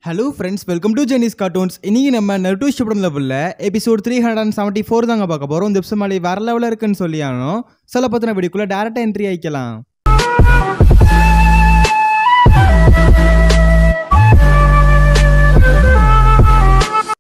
Hello friends, welcome to Jenny's cartoons. இன்னைக்கு நம்ம Naruto Shippuden லெவலில் எபிசோட் 374 தாங்க பார்க்க போகிறோம். இந்த எபிசோட் மேலே வேற லெவலில் இருக்குன்னு சொல்லியானோ சில பற்றின வீடியோக்குள்ளே டேரெக்டாக என்ட்ரி ஆகிக்கலாம்.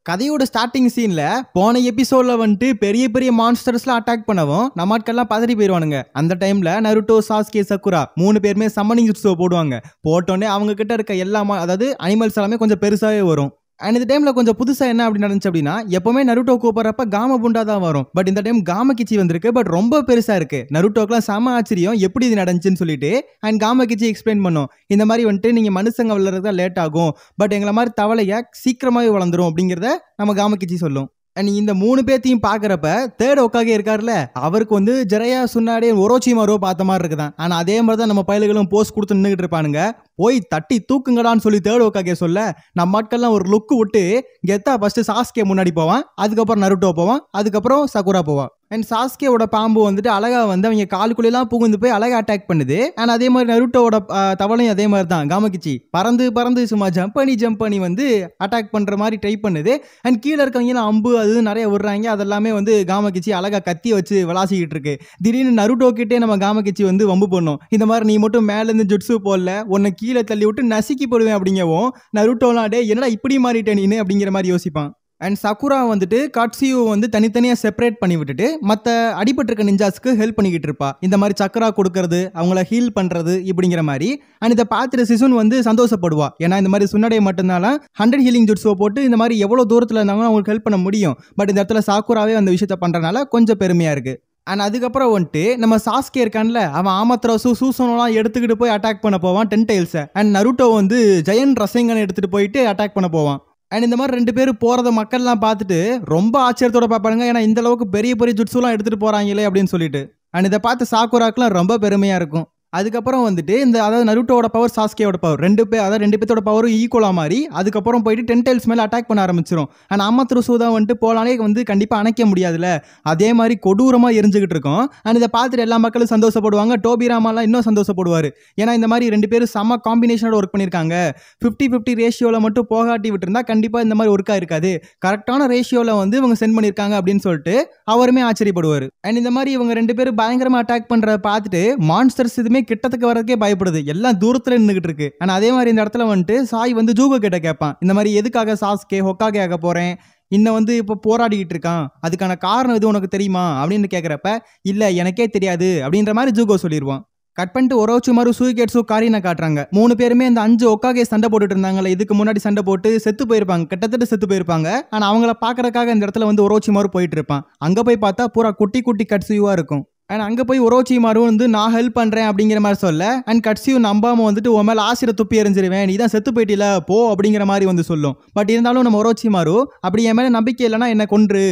கதையோட ஸ்டார்டிங் சீன்ல போன எபிசோட்ல வந்துட்டு பெரிய பெரிய மான்ஸ்டர்ஸ்லாம் அட்டாக் பண்ணவும் நம்ம ஆட்கள்லாம் பதறி போயிடுவானுங்க. அந்த டைம்ல நருட்டோ, சாஸ்கே, சக்குரா 3 பேருமே சம்மனிங் ஜுட்ஸு போடுவாங்க. போட்டோன்னே அவங்க கிட்ட இருக்க எல்லா அதாவது அனிமல்ஸ் எல்லாமே கொஞ்சம் பெருசாகவே வரும். அண்ட் இந்த டைம்ல கொஞ்சம் புதுசா என்ன அப்படி நடந்துச்சு அப்படின்னா, எப்பவுமே நருட்டோ கூப்பிட்றப்ப காம புண்டா தான் வரும். பட் இந்த டைம் காம கிச்சி வந்திருக்கு. பட் ரொம்ப பெருசா இருக்கு. நருட்டோக்கெல்லாம் செம ஆச்சரியம், எப்படி இது நடந்துச்சுன்னு சொல்லிட்டு. அண்ட் காம கிச்சி எக்ஸ்பிளைன் பண்ணோம், இந்த மாதிரி வந்துட்டு நீங்க மனுஷங்க வளர்றது தான் லேட் ஆகும், பட் எங்களை மாதிரி தவளைய சீக்கிரமாவே வளர்ந்துரும் அப்படிங்கிறத நம்ம காம கிச்சி சொல்லும். அண்ட் இந்த 3 பேர்த்தையும் பாக்குறப்ப தேர்ட் ஒக்காகே இருக்காருல்ல, அவருக்கு வந்து ஜெரையா சுன்னாடே ஒரோச்சிமாரோ பார்த்த மாதிரி இருக்குதான். ஆனா அதே மாதிரி தான் நம்ம பயல்களும் போஸ்ட் கொடுத்து நின்றுட்டு இருப்பானுங்க. போய் தட்டி தூக்குங்கடான்னு சொல்லி தேர்ட் ஒக்காகே சொல்ல, நம்ம ஆட்கள்லாம் ஒரு லுக்கு விட்டு கெத்தா ஃபர்ஸ்ட் சாஸ்கே முன்னாடி போவான், அதுக்கப்புறம் நருட்டோ போவான், அதுக்கப்புறம் சக்குரா போவான். அண்ட் சாஸ்கேவோட பாம்பு வந்துட்டு அழகா வந்து அவங்க காலுக்குள்ளெல்லாம் புகுந்து போய் அழகா அட்டாக் பண்ணுது. அண்ட் அதே மாதிரி நருட்டோட தவளையும் அதே மாதிரி தான் காமகிச்சி பறந்து பறந்து சும்மா ஜம்ப் பண்ணி வந்து அட்டாக் பண்ற மாதிரி ட்ரை பண்ணுது. அண்ட் கீழே இருக்கவங்க அம்பு அது நிறைய விடுறாங்க. அதெல்லாமே வந்து காமகிச்சி அழகா கத்தி வச்சு விளாசிக்கிட்டு இருக்கு. திடீர்னு நருட்டோ கிட்டே நம்ம காமகிச்சி வந்து வம்பு பண்ணும், இந்த மாதிரி நீ மட்டும் மேல இருந்து ஜுட்ஸு போடல, உன்னை கீழே தள்ளி விட்டு நசுக்கி போடுவேன் அப்படிங்கவும் நருட்டோலாம் டே என்னடா இப்படி மாறிட்டே நீனு அப்படிங்கிற மாதிரி யோசிப்பான். அண்ட் சக்குரா வந்துட்டு கட்சியோ வந்து தனித்தனியாக செப்பரேட் பண்ணி விட்டுட்டு மற்ற அடிபட்டிருக்க நிஞ்சாஸ்க்கு ஹெல்ப் பண்ணிக்கிட்டு இருப்பா. இந்த மாதிரி சக்கரா கொடுக்கறது, அவங்கள ஹீல் பண்ணுறது இப்படிங்கிற மாதிரி. அண்ட் இதை பார்த்துட்டு சிசுன் வந்து சந்தோஷப்படுவா. ஏன்னா இந்த மாதிரி சுன்னடைய மட்டும்தான் 100 ஹீலிங் ஜுட்ஸோ போட்டு இந்த மாதிரி எவ்வளோ தூரத்தில் இருந்தாலும் அவங்களுக்கு ஹெல்ப் பண்ண முடியும். பட் இந்த இடத்துல சாக்குராவே அந்த விஷயத்த பண்ணுறதுனால கொஞ்சம் பெருமையாக இருக்குது. அண்ட் அதுக்கப்புறம் வந்துட்டு நம்ம சாஸ்கே இருக்கான்ல, அவன் ஆமத்ராசு சூசனோலாம் எடுத்துக்கிட்டு போய் அட்டாக் பண்ண போவான் டென்டைல்ஸை. அண்ட் நருட்டோ வந்து ஜெயன் ரசங்கனை எடுத்துகிட்டு போயிட்டு அட்டாக் பண்ண போவான். அண்ட் இந்த மாதிரி 2 பேரும் போகிறத மக்கள்லாம் பார்த்துட்டு ரொம்ப ஆச்சரியத்தோட பார்ப்பாங்க. ஏன்னா இந்த அளவுக்கு பெரிய பெரிய ஜுட்ஸுலாம் எடுத்துகிட்டு போகிறாங்களே அப்படின்னு சொல்லிட்டு. அண்ட் இதை பார்த்து சாக்குராக்கெலாம் ரொம்ப பெருமையாக இருக்கும். அதுக்கப்புறம் வந்துட்டு இந்த அதாவது நருட்டோட பவர், சாஸ்கேவோட பவர் 2 பேர்த்தோட பவரும் ஈக்குவலாக மாறி அதுக்கப்புறம் போயிட்டு டென்டைல்ஸ் மேலே அட்டாக் பண்ண ஆரம்பிச்சிடும். அண்ட் அமத்ருசு தான் வந்துட்டு போலானே வந்து கண்டிப்பாக அணைக்க முடியாதுல்ல, அதே மாதிரி கொடூரமாக எரிஞ்சுக்கிட்டு இருக்கும். அண்ட் இதை பார்த்துட்டு எல்லா மக்களும் சந்தோஷப்படுவாங்க. டோபிராமாலாம் இன்னும் சந்தோஷப்படுவார். ஏன்னா இந்த மாதிரி 2 பேரும் செம்ம காம்பினேஷனோட ஒர்க் பண்ணியிருக்காங்க. 50-50 ரேஷியோவில் மட்டும் போகாட்டி விட்டுருந்தா கண்டிப்பாக இந்த மாதிரி ஒர்க்காக இருக்காது. கரெக்டான ரேஷியோவில் வந்து இவங்க சென்ட் பண்ணியிருக்காங்க அப்படின்னு சொல்லிட்டு அவருமே ஆச்சரியப்படுவார். அண்ட் இந்த மாதிரி இவங்க 2 பேரும் பயங்கரமாக அட்டாக் பண்ணுறத பார்த்துட்டு மான்ஸ்டர்ஸ் இதுமே கிட்டத்துக்கு வரதுக்கே பயப்படுது, எல்லாம் தூரத்துல நின்றுகிட்டு இருக்கு. ஆனா அதே மாதிரி இந்த இடத்துல வந்துட்டு சாய் வந்து ஜூகோ கிட்ட கேட்பான், இந்த மாதிரி எதுக்காக சாஸ்கே ஹொக்காகே ஆக போறேன், இன்னும் வந்து இப்போ போராடிக்கிட்டு இருக்கான், அதுக்கான காரணம் எது உனக்கு தெரியுமா அப்படின்னு கேட்குறப்ப, இல்ல எனக்கே தெரியாது அப்படின்ற மாதிரி ஜூகோ சொல்லிடுவான். கட் பண்ணிட்டு ஒரோச்சிமாரு, சூகேட்சு, காரினை காட்டுறாங்க. 3 பேருமே இந்த 5 ஒக்காகே சண்டை போட்டுட்டு இருந்தாங்கல்ல, இதுக்கு முன்னாடி சண்டை போட்டு செத்து போயிருப்பாங்க, கிட்டத்தட்ட செத்து போயிருப்பாங்க. ஆனா அவங்கள பாக்குறதுக்காக இந்த இடத்துல வந்து ஒரோச்சிமாரு போயிட்டு இருப்பான். அங்க போய் பார்த்தா பூரா குட்டி குட்டி கட்சியுவா இருக்கும். அண்ட் அங்கே போய் ஒரோச்சிமாரு வந்து நான் ஹெல்ப் பண்ணுறேன் அப்படிங்கிற மாதிரி சொல்ல, அண்ட் கட்சியு நம்பாமல் வந்துட்டு உன் மேலே ஆசிரியர் துப்பி எறிஞ்சிருவேன், நீ தான் செத்து போயிட்டில போ அப்படிங்கிற மாதிரி வந்து சொல்லும். பட் இருந்தாலும் நம்ம ஒரோச்சிமாரு அப்படி என் மேலே நம்பிக்கை இல்லைன்னா என்னை கொன்று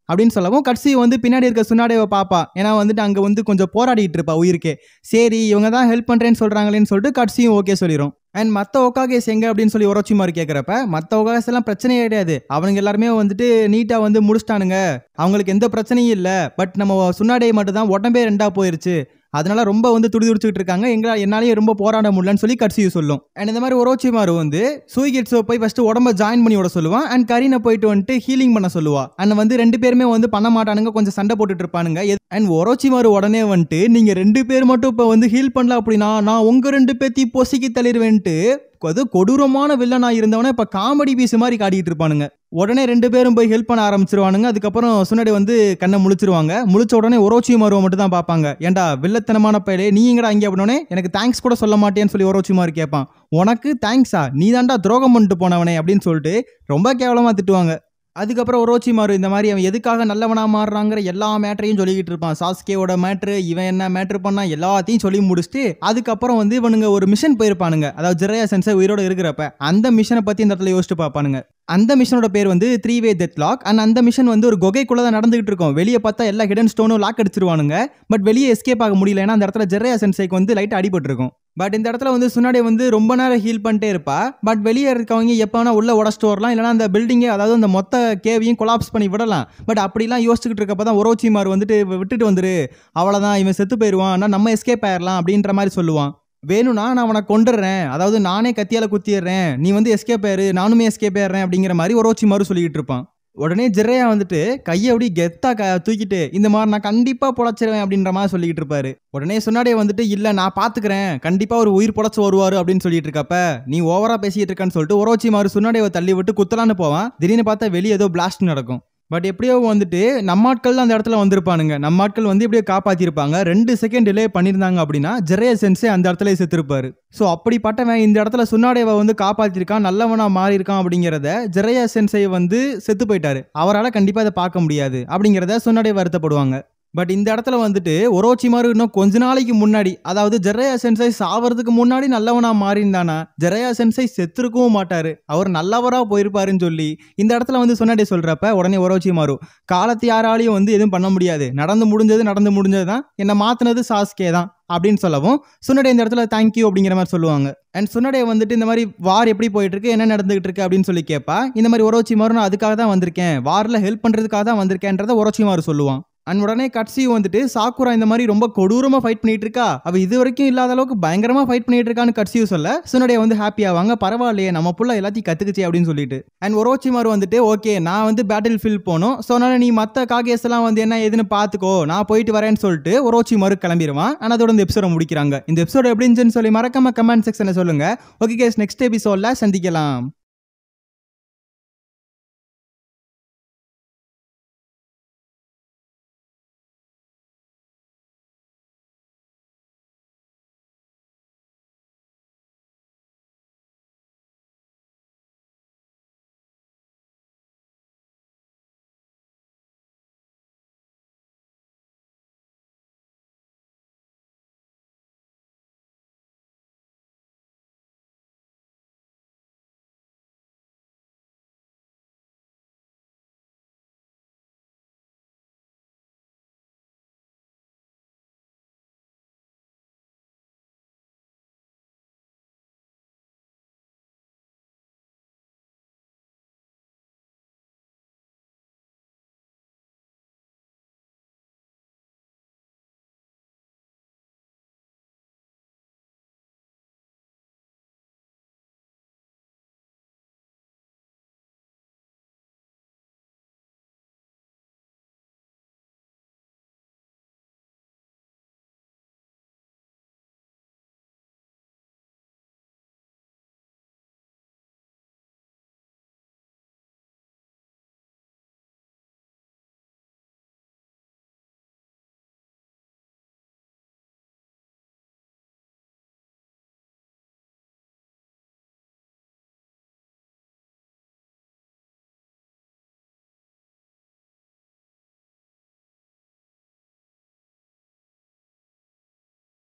அப்படின்னு சொல்லவும், கட்சி வந்து பின்னாடி இருக்க சுன்னாடேவை பாப்பா. ஏன்னா வந்துட்டு அங்கே வந்து கொஞ்சம் போராடிட்டு இருப்பா உயிருக்கே. சரி இவங்க தான் ஹெல்ப் பண்ணுறேன்னு சொல்கிறாங்களேன்னு சொல்லிட்டு கட்சியும் ஓகே சொல்லிடும். அண்ட் மற்ற ஒக்காகேஸ் எங்க அப்படின்னு சொல்லி ஒரோச்சிமாரு கேட்குறப்ப, மற்ற ஒக்காகேஸ் எல்லாம் பிரச்சனையே கிடையாது, அவனுங்க எல்லாருமே வந்துட்டு நீட்டாக வந்து முடிச்சிட்டானுங்க, அவங்களுக்கு எந்த பிரச்சனையும் இல்லை. பட் நம்ம சுன்னாடே மட்டும் தான் உடம்பே 2ஆ போயிருச்சு, அதனால ரொம்ப வந்து துடிதுடிச்சுட்டு இருக்காங்க, என்னாலேயே ரொம்ப போராட முடியலன்னு சொல்லி கட்சியும் சொல்லும். அண்ட் இந்த மாதிரி ஒரோச்சிமாரு வந்து சூகேட்ஸோ போய் ஃபர்ஸ்ட் உடம்ப ஜாயின் பண்ணி விட சொல்லுவான். அண்ட் கரீனை போயிட்டு வந்துட்டு ஹீலிங் பண்ண சொல்லுவா. அண்ட் வந்து 2 பேருமே வந்து பண்ண மாட்டானுங்க, கொஞ்சம் சண்டை போட்டுட்டு இருப்பானுங்க. அண்ட் ஒரோச்சிமாரு உடனே வந்துட்டு நீங்க 2 பேர் மட்டும் இப்போ வந்து ஹீல் பண்ணல அப்படின்னா நான் உங்க 2 பேர்த்தையும் பொசிக்கி தள்ளிடுவேன்ட்டு அது கொடூரமான வில்லனா இருந்தவன இப்ப காமெடி பீஸ் மாதிரி காட்டிட்டு இருப்பானுங்க. உடனே 2 பேரும் போய் ஹெல்ப் பண்ண ஆரம்பிச்சிருவானுங்க. அதுக்கப்புறம் சுன்னாடே வந்து கண்ணை முழிச்சிருவாங்க. முழிச்ச உடனே ஒரோச்சிமாருவை மட்டும் தான் பார்ப்பாங்க. ஏண்டா வில்லத்தனமான பையலே நீ எங்கடா இங்கே அப்படின்னே எனக்கு தேங்க்ஸ் கூட சொல்ல மாட்டேன்னு சொல்லி ஒரோச்சிமாரு கேட்பான். உனக்கு தேங்க்ஸா, நீ தாண்டா துரோகம் பண்ணிட்டு போனவனே அப்படின்னு சொல்லிட்டு ரொம்ப கேவலமா திட்டுவாங்க. அதுக்கப்புறம் ஒரோச்சிமாரு இந்த மாதிரி அவன் எதுக்காக நல்லவனா மாறுறாங்கிற எல்லா மேட்டரையும் சொல்லிக்கிட்டு இருப்பான். சாஸ்கேவோட மேட்ரு, இவன் என்ன மேட்ரு பண்ணா எல்லாத்தையும் சொல்லி முடிச்சுட்டு அதுக்கப்புறம் வந்து இவனுங்க ஒரு மிஷன் போயிருப்பானுங்க. அதாவது ஜெரையா சென்சை உயிரோட இருக்கிறப்ப அந்த மிஷனை பத்தி இந்த இடத்துல யோசிச்சு பார்ப்பானுங்க. அந்த மிஷனோட பேர் வந்து 3-way டெத் லாக். அண்ட் அந்த மிஷன் வந்து ஒரு குகைக்குள்ள தான் நடந்துகிட்டு இருக்கும். வெளியே பார்த்தா எல்லா ஹிடன் ஸ்டோனும் லாக் அடிச்சிருவானுங்க. பட் வெளியே எஸ்கேப் ஆக முடியல, ஏன்னா அந்த இடத்துல ஜெரையா சென்சைக்கு வந்து லைட் அடிபட்டு இருக்கும். பட் இந்த இடத்துல வந்து சுன்னாடே வந்து ரொம்ப நேரம் ஹீல் பண்ணிட்டே இருப்பா. பட் வெளியே இருக்கவங்க எப்போ வேணா உள்ள உடச்சிட்டு வரலாம், இல்லைனா அந்த பில்டிங்கை அதாவது அந்த மொத்த கேவையும் கொலாப்ஸ் பண்ணி விடலாம். பட் அப்படிலாம் யோசிச்சுக்கிட்டு இருக்கப்போ தான் ஒரோச்சிமாரு வந்துட்டு விட்டுட்டு வந்துரு, அவ்வளோதான் இவன் செத்து போயிடுவான், ஆனால் நம்ம எஸ்கேப் ஆயிடலாம் அப்படின்ற மாதிரி சொல்லுவான். வேணும்னா நான் அவனை கொண்டுறேன், அதாவது நானே கத்தியால குத்திடுறேன், நீ வந்து எஸ்கேப் ஆயிரு, நானுமே எஸ்கேப் ஆயிடுறேன் அப்படிங்கிற மாதிரி ஒரோச்சிமாரு சொல்லிட்டு இருப்பான். உடனே ஜிரையா வந்துட்டு கையை அப்படி கெத்தா தூக்கிட்டு இந்த மாதிரி நான் கண்டிப்பா பொழைச்சிருவேன் அப்படின்ற மாதிரி சொல்லிட்டு இருப்பாரு. உடனே சுனாடே வந்துட்டு இல்ல நான் பாத்துக்கிறேன், கண்டிப்பா ஒரு உயிர் பொழைச்சு வருவாரு அப்படின்னு சொல்லிட்டு இருக்கப்ப நீ ஓவரா பேசிட்டு இருக்கான்னு சொல்லிட்டு ஒரோச்சிமாரு சுனாடேவை தள்ளி விட்டு குத்தலான்னு போவான். திடீர்னு பார்த்தா வெளியே ஏதோ பிளாஸ்ட் நடக்கும். பட் எப்படியோ வந்துட்டு நம்ம ஆட்கள் தான் அந்த இடத்துல வந்திருப்பானுங்க. நம்ம ஆட்கள் வந்து எப்படியோ காப்பாத்திருப்பாங்க. 2 செகண்ட் டிலே பண்ணியிருந்தாங்க அப்படின்னா ஜெரையா சென்சே அந்த இடத்துல செத்துருப்பாரு. ஸோ அப்படிப்பட்டவன் இந்த இடத்துல சுனாடேவை வந்து காப்பாத்திருக்கான், நல்லவனா மாறி இருக்கான் அப்படிங்கிறத ஜெரையா சென்சே வந்து செத்து போயிட்டாரு, அவரால் கண்டிப்பா அதை பார்க்க முடியாது அப்படிங்கிறத சுனாடே வருத்தப்படுவாங்க. பட் இந்த இடத்துல வந்துட்டு ஒரோச்சிமாரு இன்னும் கொஞ்ச நாளைக்கு முன்னாடி, அதாவது ஜெரையா சென்சை சாவறதுக்கு முன்னாடி நல்லவனா மாறிந்தானா ஜெரையா சென்சை செத்துருக்கவும் மாட்டாரு, அவர் நல்லவரா போயிருப்பாருன்னு சொல்லி இந்த இடத்துல வந்து சுனாடே சொல்றப்ப உடனே ஒரோச்சிமாரு காலத்து யாராலையும் வந்து எதுவும் பண்ண முடியாது, நடந்து முடிஞ்சது தான், என்னை மாத்தினது சாஸ்கே தான் அப்படின்னு சொல்லவும் சுனாடே இந்த இடத்துல தேங்க்யூ அப்படிங்கிற மாதிரி சொல்லுவாங்க. அண்ட் சுனாடே வந்துட்டு இந்த மாதிரி வார் எப்படி போயிட்டு இருக்கு, என்ன நடந்துகிட்டு இருக்கு அப்படின்னு சொல்லி கேட்பா. இந்த மாதிரி ஒரோச்சிமாரு நான் அதுக்காக தான் வந்திருக்கேன், வார்ல ஹெல்ப் பண்றதுக்காக தான் வந்திருக்கேன்றத ஒரோச்சிமாரு சொல்லுவான். அண்ட் உடனே கட்சி வந்துட்டு சாக்குரா இந்த மாதிரி ரொம்ப கொடூரமா ஃபைட் பண்ணிட்டு இருக்கா, அவ இது வரைக்கும் இல்லாத அளவுக்கு பயங்கரமா ஃபைட் பண்ணிட்டு இருக்கான்னு கட்சியும் சொல்ல சுனாடே வந்து ஹாப்பி ஆவாங்க, பரவாயில்லையே நம்ம புள்ள எல்லாத்தையும் கத்துக்குச்சு அப்படின்னு சொல்லிட்டு. அண்ட் ஒரோச்சிமாரு வந்துட்டு ஓகே நான் வந்து பேட்டில் ஃபீல்ட் போகணும், ஸோ அதனால நீ மற்ற காகேஸ் எல்லாம் வந்து என்ன ஏதுன்னு பாத்துக்கோ, நான் போயிட்டு வரேன்னு சொல்லிட்டு ஒரோச்சிமாரு கிளம்பிடுவான். ஆனால் அதோட இந்த எபிசோட முடிக்கிறாங்க. இந்த எபிசோட எப்படி இருந்துச்சுன்னு சொல்லி மறக்காம கமெண்ட் செக்ஷன்ல சொல்லுங்க. ஓகே கேஸ், நெக்ஸ்ட் எபிசோட்ல சந்திக்கலாம்.